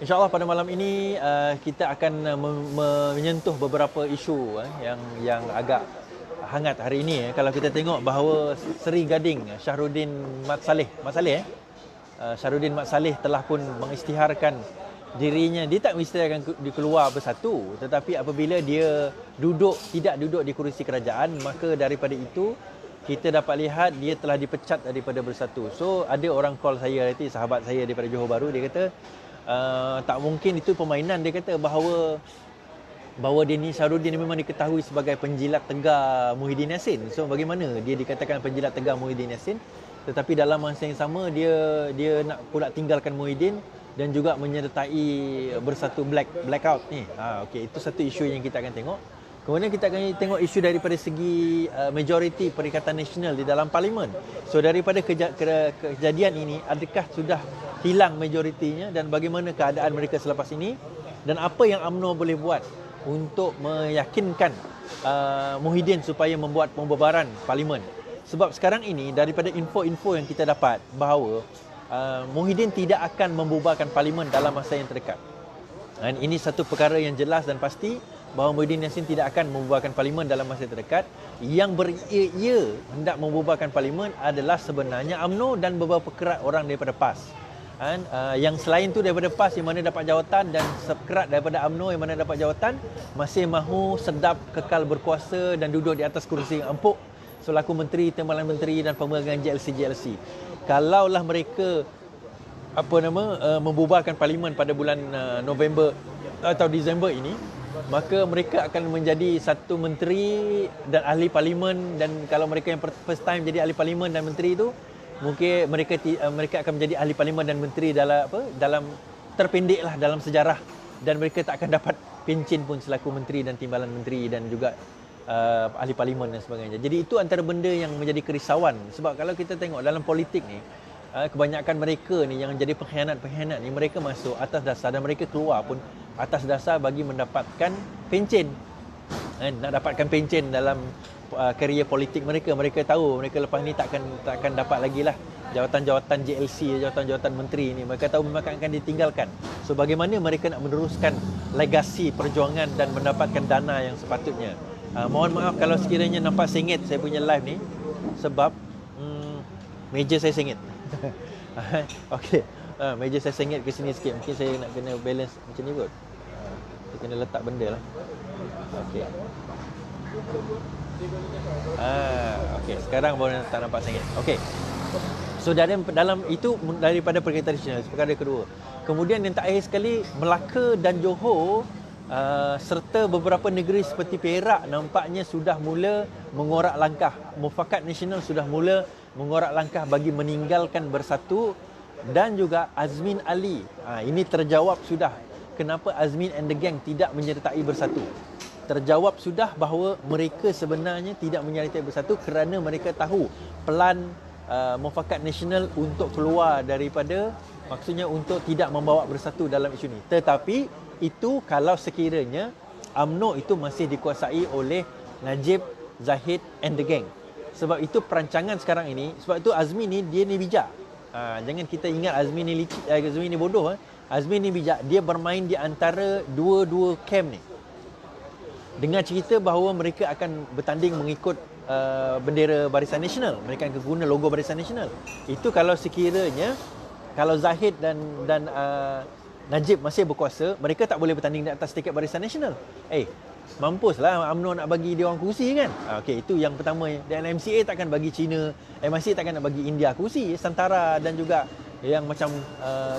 InsyaAllah pada malam ini kita akan menyentuh beberapa isu yang agak hangat hari ini. Kalau kita tengok bahawa Seri Gading Shahruddin Mat Salleh Shahruddin Mat Salleh telah pun mengisytiharkan dirinya. Dia tak mengisytiharkan di keluar bersatu, tetapi apabila dia tidak duduk di kerusi kerajaan, maka daripada itu kita dapat lihat dia telah dipecat daripada bersatu. So ada orang call saya nanti, sahabat saya daripada Johor Bahru, dia kata tak mungkin itu permainan. Dia kata bahawa dia ni Shahruddin memang diketahui sebagai penjilat tegar Muhyiddin Yassin. So bagaimana dia dikatakan penjilat tegar Muhyiddin Yassin, tetapi dalam masa yang sama dia nak pula tinggalkan Muhyiddin dan juga menyertai bersatu blackout ni. Okey, itu satu isu yang kita akan tengok. Kemudian kita akan tengok isu daripada segi majoriti Perikatan Nasional di dalam Parlimen. So daripada kejadian ini, adakah sudah hilang majoritinya dan bagaimana keadaan mereka selepas ini, dan apa yang UMNO boleh buat untuk meyakinkan Muhyiddin supaya membuat pembubaran Parlimen. Sebab sekarang ini daripada info-info yang kita dapat bahawa Muhyiddin tidak akan membubarkan Parlimen dalam masa yang terdekat. Dan ini satu perkara yang jelas dan pasti bahawa Muhyiddin Yassin tidak akan membubarkan Parlimen dalam masa terdekat. Yang beria hendak membubarkan Parlimen adalah sebenarnya UMNO dan beberapa kerat orang daripada PAS. Yang selain tu daripada PAS yang mana dapat jawatan, dan sekerat daripada UMNO yang mana dapat jawatan, masih mahu sedap kekal berkuasa dan duduk di atas kursi yang empuk selaku Menteri, Timbalan Menteri dan pemegang JLC. Kalaulah mereka membubarkan Parlimen pada bulan November atau Disember ini, maka mereka akan menjadi satu menteri dan ahli Parlimen. Dan kalau mereka yang first time jadi ahli Parlimen dan menteri itu, mungkin mereka akan menjadi ahli Parlimen dan menteri dalam terpendeklah dalam sejarah, dan mereka tak akan dapat pencen pun selaku menteri dan timbalan menteri dan juga ahli Parlimen dan sebagainya. Jadi itu antara benda yang menjadi kerisauan. Sebab kalau kita tengok dalam politik ni, kebanyakan mereka ni yang jadi pengkhianat ni, mereka masuk atas dasar dan mereka keluar pun atas dasar bagi mendapatkan pencen. Nak dapatkan pencen dalam karier politik mereka. Mereka tahu mereka lepas ni takkan dapat lagi lah jawatan-jawatan JLC, jawatan-jawatan menteri ni. Mereka tahu memang akan ditinggalkan. So bagaimana mereka nak meneruskan legasi perjuangan dan mendapatkan dana yang sepatutnya. Mohon maaf kalau sekiranya nampak sengit saya punya live ni, sebab meja saya sengit. Okey, meja saya sengit ke sini sikit. Mungkin saya nak kena balance macam ni kot. Saya kena letak benda lah. Okey. Okey, sekarang baru tak nampak sengit. Okey. So dalam itu daripada Perikatan Nasional, perkara kedua. Kemudian yang terakhir sekali, Melaka dan Johor serta beberapa negeri seperti Perak nampaknya sudah mula mengorak langkah. Mufakat Nasional sudah mula mengorak langkah bagi meninggalkan bersatu, dan juga Azmin Ali. Ini terjawab sudah kenapa Azmin and the gang tidak menyertai bersatu. Terjawab sudah bahawa mereka sebenarnya tidak menyertai bersatu kerana mereka tahu pelan Mufakat Nasional untuk keluar daripada, maksudnya untuk tidak membawa bersatu dalam isu ini. Tetapi itu kalau sekiranya UMNO itu masih dikuasai oleh Najib, Zahid and the gang. Sebab itu perancangan sekarang ini, sebab itu Azmi ni dia ni bijak. Jangan kita ingat Azmi ni licik, Azmi ni bodoh. Azmi ni bijak. Dia bermain di antara dua camp ni. Dengan cerita bahawa mereka akan bertanding mengikut bendera Barisan Nasional. Mereka akan guna logo Barisan Nasional. Itu kalau sekiranya kalau Zahid dan Najib masih berkuasa, mereka tak boleh bertanding di atas tiket Barisan Nasional. Mampuslah UMNO nak bagi dia orang kursi kan. Okey, itu yang pertama. Dan MCA takkan bagi China, MIC takkan nak bagi India kursi. Santara dan juga yang macam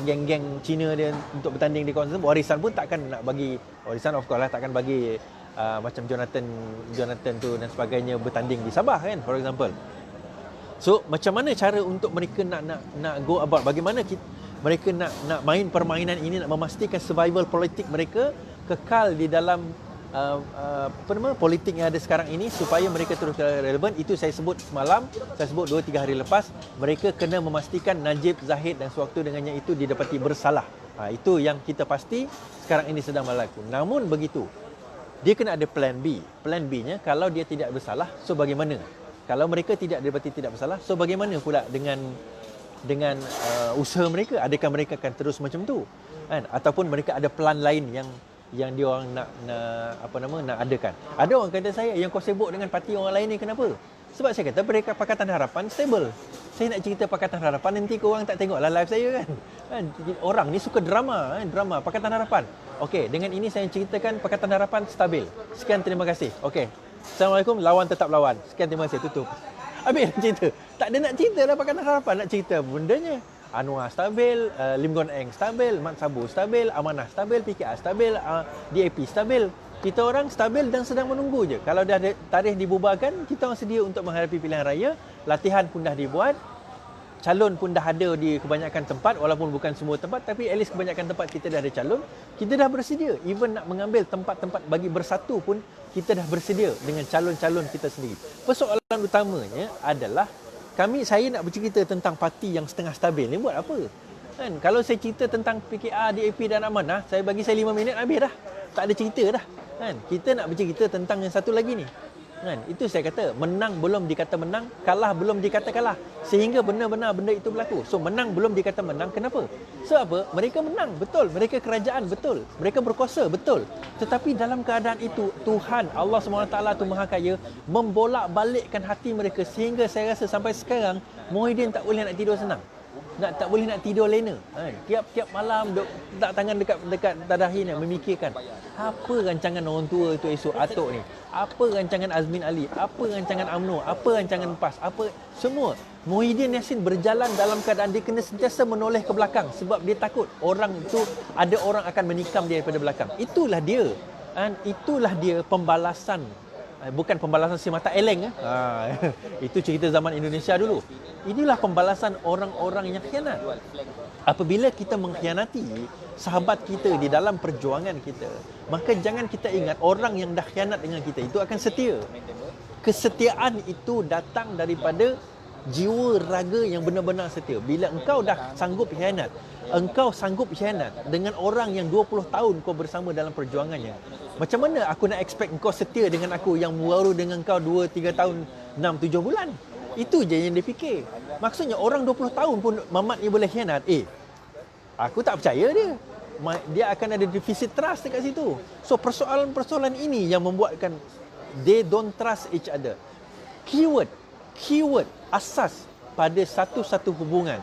geng-geng China dia untuk bertanding di kawasan. Warisan pun takkan nak bagi, Warisan of course lah takkan bagi macam Jonathan tu dan sebagainya bertanding di Sabah kan, for example. So macam mana cara untuk mereka nak go about, bagaimana mereka nak main permainan ini, nak memastikan survival politik mereka kekal di dalam politik yang ada sekarang ini supaya mereka terus relevan. Itu saya sebut semalam, saya sebut 2-3 hari lepas, mereka kena memastikan Najib, Zahid dan sewaktu dengannya itu didapati bersalah. Itu yang kita pasti sekarang ini sedang berlaku. Namun begitu, dia kena ada plan B. Plan B-nya, kalau dia tidak bersalah, so bagaimana? Kalau mereka tidak didapati tidak bersalah, so bagaimana pula dengan usaha mereka? Adakah mereka akan terus macam tu? kan, ataupun mereka ada plan lain yang dia orang nak adakan. Ada orang kata saya, yang kau sibuk dengan parti orang lain ni kenapa? Sebab saya kata mereka Pakatan Harapan stable. Saya nak cerita Pakatan Harapan, nanti kau orang tak tengoklah live saya kan. Orang ni suka drama, drama Pakatan Harapan. Okey, dengan ini saya ceritakan Pakatan Harapan stabil. Sekian, terima kasih. Okey. Assalamualaikum, lawan tetap lawan. Sekian, terima kasih, tutup. Habis cerita. Tak ada nak cerita lah Pakatan Harapan, nak cerita bundanya. Anwar stabil, Lim Guan Eng stabil, Mat Sabu stabil, Amanah stabil, PKR stabil, DAP stabil. Kita orang stabil dan sedang menunggu je. Kalau dah ada tarikh dibubarkan, kita orang sedia untuk menghadapi pilihan raya. Latihan pun dah dibuat. Calon pun dah ada di kebanyakan tempat, walaupun bukan semua tempat, tapi at least kebanyakan tempat kita dah ada calon. Kita dah bersedia. Even nak mengambil tempat-tempat bagi bersatu pun, kita dah bersedia dengan calon-calon kita sendiri. Persoalan utamanya adalah saya nak bercerita tentang parti yang setengah stabil ni buat apa? Kan? Kalau saya cerita tentang PKR, DAP dan Amanah, bagi saya 5 minit habis dah. Tak ada cerita dah. Kan? Kita nak bercerita tentang yang satu lagi ni. Kan? Itu saya kata, menang belum dikata menang, kalah belum dikata kalah. Sehingga benar-benar benda itu berlaku. So menang belum dikata menang, kenapa? Sebab apa? Mereka menang, betul. Mereka kerajaan, betul. Mereka berkuasa, betul. Tetapi dalam keadaan itu, Tuhan, Allah SWT tu Maha Kaya, membolak-balikkan hati mereka. Sehingga saya rasa sampai sekarang, Muhyiddin tak boleh nak tidur senang. Tak boleh nak tidur lena. Tiap-tiap malam duk letak tangan dekat dadahi ni, memikirkan apa rancangan orang tua tu esok atuk ni, apa rancangan Azmin Ali, apa rancangan UMNO, apa rancangan PAS, apa semua. Muhyiddin Yassin berjalan dalam keadaan dia kena sentiasa menoleh ke belakang sebab dia takut ada orang akan menikam dia daripada belakang. Itulah dia. Itulah dia pembalasan. Bukan pembalasan si mata eleng. Itu cerita zaman Indonesia dulu. Inilah pembalasan orang-orang yang khianat. Apabila kita mengkhianati sahabat kita di dalam perjuangan kita, maka jangan kita ingat orang yang dah khianat dengan kita itu akan setia. Kesetiaan itu datang daripada jiwa raga yang benar-benar setia. Bila engkau dah sanggup khianat, dengan orang yang 20 tahun kau bersama dalam perjuangannya, macam mana aku nak expect engkau setia dengan aku yang baru dengan kau 2-3 tahun, 6-7 bulan? Itu je yang dia fikir. Maksudnya orang 20 tahun pun Mamat ni boleh khianat. Aku tak percaya dia. Dia akan ada defisit trust dekat situ. So persoalan-persoalan ini yang membuatkan they don't trust each other. Keyword asas pada satu-satu hubungan,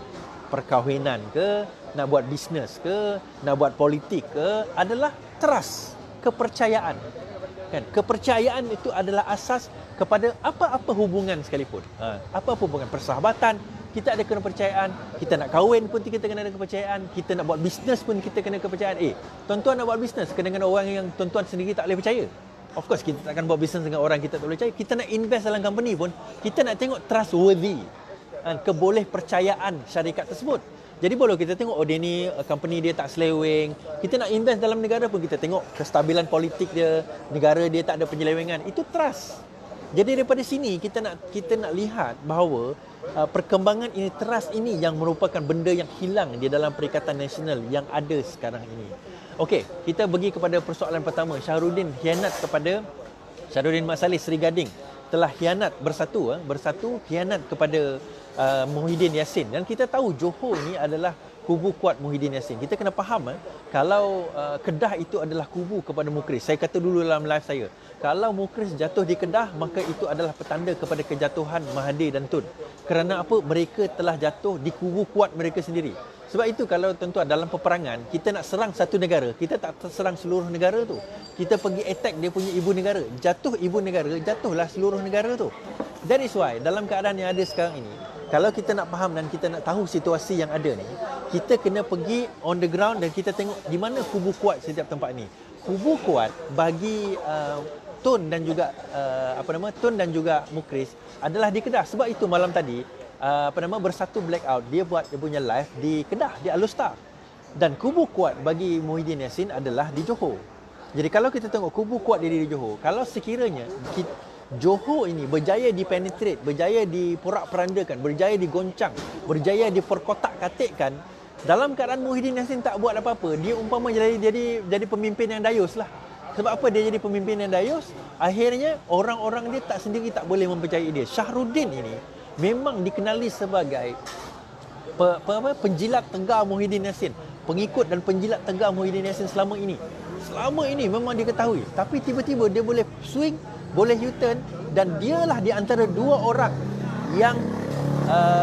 perkahwinan ke, nak buat bisnes ke, nak buat politik ke, adalah trust, kepercayaan. Kan? Kepercayaan itu adalah asas kepada apa-apa hubungan sekalipun. Apa-apa hubungan, persahabatan, kita ada kepercayaan, kita nak kahwin pun kita kena ada kepercayaan, kita nak buat bisnes pun kita kena kepercayaan. Tuan-tuan nak buat bisnes kena dengan orang yang tuan-tuan sendiri tak boleh percaya. Of course kita tak akan buat bisnes dengan orang kita tak boleh percaya. Kita nak invest dalam company pun, kita nak tengok trustworthy, keboleh percayaan syarikat tersebut. Jadi boleh kita tengok, dia ni company dia tak seleweng. Kita nak invest dalam negara pun kita tengok kestabilan politik dia, negara dia tak ada penyelewengan. Itu trust. Jadi daripada sini kita nak lihat bahawa perkembangan ini, trust ini yang merupakan benda yang hilang di dalam Perikatan Nasional yang ada sekarang ini. Okey, kita pergi kepada persoalan pertama. Syahrudin Mat Salleh Seri Gading telah khianat bersatu khianat kepada Muhyiddin Yassin. Dan kita tahu Johor ni adalah kubu kuat Muhyiddin Yassin. Kita kena faham kalau Kedah itu adalah kubu kepada Mukris. Saya kata dulu dalam live saya, kalau Mukris jatuh di Kedah, maka itu adalah petanda kepada kejatuhan Mahathir dan Tun. Kerana apa? Mereka telah jatuh di kubu kuat mereka sendiri. Sebab itu kalau tuan-tuan dalam peperangan, kita nak serang satu negara, kita tak serang seluruh negara tu. Kita pergi attack dia punya ibu negara. Jatuh ibu negara, jatuhlah seluruh negara tu. That is why dalam keadaan yang ada sekarang ini, kalau kita nak faham dan kita nak tahu situasi yang ada ni, kita kena pergi on the ground dan kita tengok di mana kubu kuat setiap tempat ni. Kubu kuat bagi Tun dan juga Tun dan juga Mukris adalah di Kedah. Sebab itu malam tadi Bersatu Blackout dia buat dia punya live di Kedah, di Alustar. Dan kubu kuat bagi Muhyiddin Yassin adalah di Johor. Jadi kalau kita tengok kubu kuat dia di Johor, kalau sekiranya Johor ini berjaya dipenetrate, berjaya diporak-perandakan, berjaya digoncang, berjaya diperkotak-katikkan, dalam keadaan Muhyiddin Yassin tak buat apa-apa, dia umpama jadi pemimpin yang dayus lah. Sebab apa dia jadi pemimpin yang dayus? Akhirnya orang-orang dia tak boleh mempercayai dia. Syahrudin ini memang dikenali sebagai penjilat tegar Muhyiddin Yassin, pengikut dan penjilat tegar Muhyiddin Yassin selama ini. Selama ini memang diketahui. Tapi tiba-tiba dia boleh swing, boleh U-turn, dan dialah di antara dua orang yang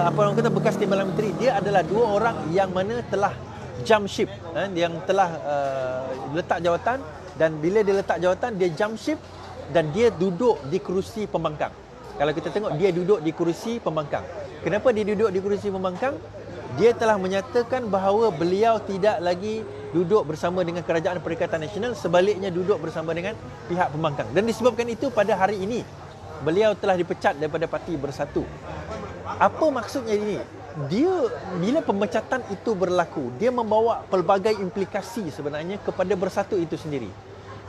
apa orang kata bekas Timbalan Menteri. Dia adalah dua orang yang mana telah jump ship, yang telah letak jawatan, dan bila dia letak jawatan dia jump ship dan dia duduk di kerusi pembangkang. Kalau kita tengok, dia duduk di kerusi pembangkang. Kenapa dia duduk di kerusi pembangkang? Dia telah menyatakan bahawa beliau tidak lagi duduk bersama dengan Kerajaan Perikatan Nasional, sebaliknya duduk bersama dengan pihak pembangkang. Dan disebabkan itu pada hari ini beliau telah dipecat daripada Parti Bersatu. Apa maksudnya ini? Dia bila pemecatan itu berlaku, dia membawa pelbagai implikasi sebenarnya kepada Bersatu itu sendiri.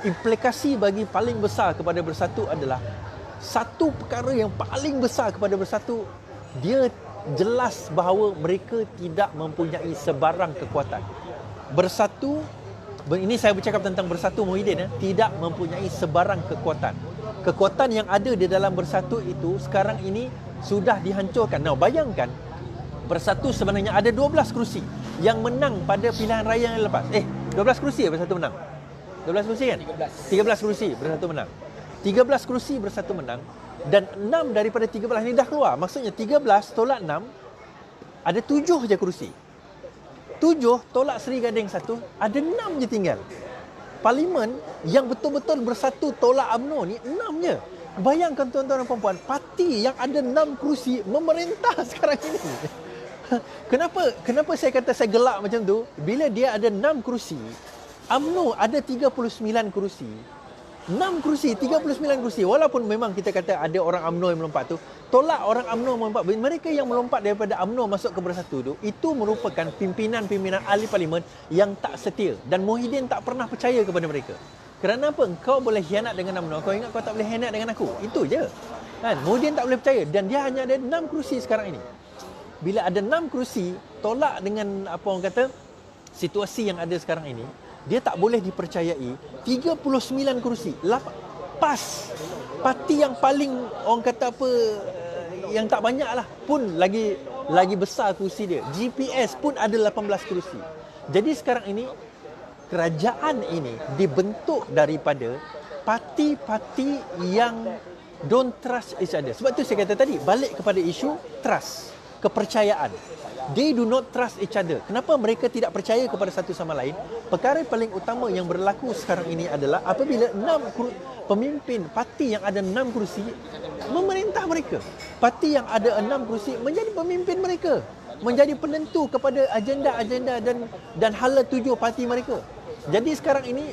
Implikasi bagi paling besar kepada Bersatu adalah satu perkara yang paling besar kepada Bersatu, dia jelas bahawa mereka tidak mempunyai sebarang kekuatan. Bersatu, ini saya bercakap tentang Bersatu Muhyiddin, tidak mempunyai sebarang kekuatan. Kekuatan yang ada di dalam Bersatu itu sekarang ini sudah dihancurkan. Now, bayangkan Bersatu sebenarnya ada 12 kerusi yang menang pada pilihan raya yang lepas. 12 kerusi Bersatu menang. 12 kerusi kan? 13 kerusi Bersatu menang. 13 kerusi Bersatu menang, dan 6 daripada 13 ni dah keluar. Maksudnya 13 tolak 6, ada 7 je kerusi. 7 tolak Seri Gading 1, ada 6 je tinggal. Parlimen yang betul-betul Bersatu tolak UMNO ni 6 je. Bayangkan tuan-tuan dan puan-puan, parti yang ada 6 kerusi memerintah sekarang ini. Kenapa saya kata saya gelak macam tu? Bila dia ada 6 kerusi, UMNO ada 39 kerusi. 6 kerusi, 39 kerusi. Walaupun memang kita kata ada orang UMNO yang melompat tu, tolak orang UMNO melompat. Mereka yang melompat daripada UMNO masuk ke Bersatu tu, itu merupakan pimpinan-pimpinan ahli parlimen yang tak setia. Dan Muhyiddin tak pernah percaya kepada mereka. Kerana apa? Kau boleh hianat dengan UMNO, kau ingat kau tak boleh hianat dengan aku. Itu je. Kan? Muhyiddin tak boleh percaya. Dan dia hanya ada 6 kerusi sekarang ini. Bila ada 6 kerusi, tolak dengan apa orang kata, situasi yang ada sekarang ini, dia tak boleh dipercayai 39 kerusi. Pas. Parti yang paling orang kata apa, yang tak banyak lah pun lagi besar kerusi dia. GPS pun ada 18 kerusi. Jadi sekarang ini kerajaan ini dibentuk daripada parti-parti yang don't trust each other. Sebab tu saya kata tadi, balik kepada isu trust, kepercayaan. They do not trust each other. Kenapa mereka tidak percaya kepada satu sama lain? Perkara paling utama yang berlaku sekarang ini adalah apabila 6 pemimpin parti yang ada 6 kerusi memerintah mereka. Parti yang ada 6 kerusi menjadi pemimpin mereka, menjadi penentu kepada agenda-agenda dan hala tuju parti mereka. Jadi sekarang ini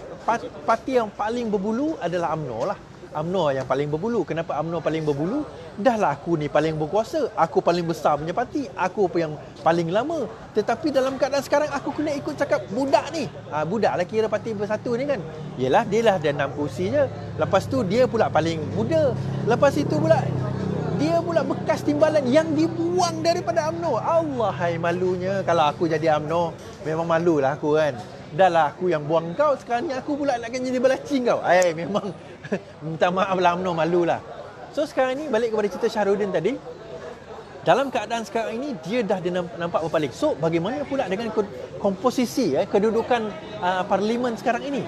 parti yang paling berbulu adalah UMNO lah. UMNO yang paling berbulu. Kenapa UMNO paling berbulu? Dahlah aku ni paling berkuasa, aku paling besar punya parti, aku yang paling lama. Tetapi dalam keadaan sekarang aku kena ikut cakap budak ni. Budak lah kira Parti Bersatu ni kan. Yelah, dia lah ada 6 kursi je. Lepas tu dia pula paling muda. Lepas itu pula dia pula bekas timbalan yang dibuang daripada UMNO. Allahai malunya. Kalau aku jadi UMNO, memang malulah aku kan. Dah lah aku yang buang kau, sekarang ni aku pula nak jadi balacing kau. Memang minta maaf lah UMNO, malulah. So sekarang ni balik kepada cerita Shahruddin tadi. Dalam keadaan sekarang ini dia dah nampak berpaling. So bagaimana pula dengan komposisi kedudukan parlimen sekarang ini?